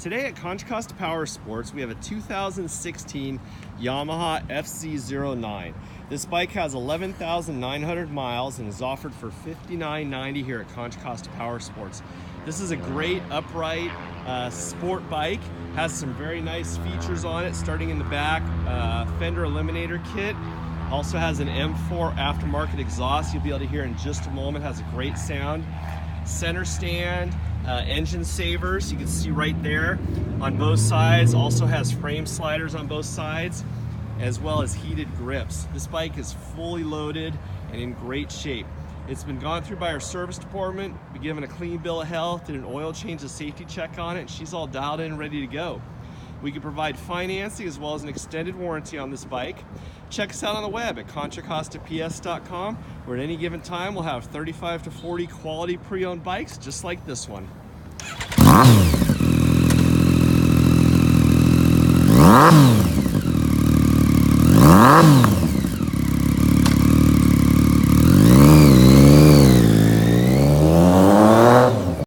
Today at Contra Costa Powersports, we have a 2016 Yamaha FZ-09. This bike has 11,900 miles and is offered for $59.90 here at Contra Costa Powersports. This is a great upright sport bike. Has some very nice features on it, starting in the back, fender eliminator kit. Also has an M4 aftermarket exhaust you'll be able to hear in just a moment. Has a great sound. Center stand, engine savers, you can see right there on both sides. Also has frame sliders on both sides, as well as heated grips. This bike is fully loaded and in great shape. It's been gone through by our service department, been given a clean bill of health, did an oil change, a safety check on it, and she's all dialed in and ready to go. We can provide financing as well as an extended warranty on this bike. Check us out on the web at contracostaps.com, where at any given time we'll have 35 to 40 quality pre-owned bikes just like this one.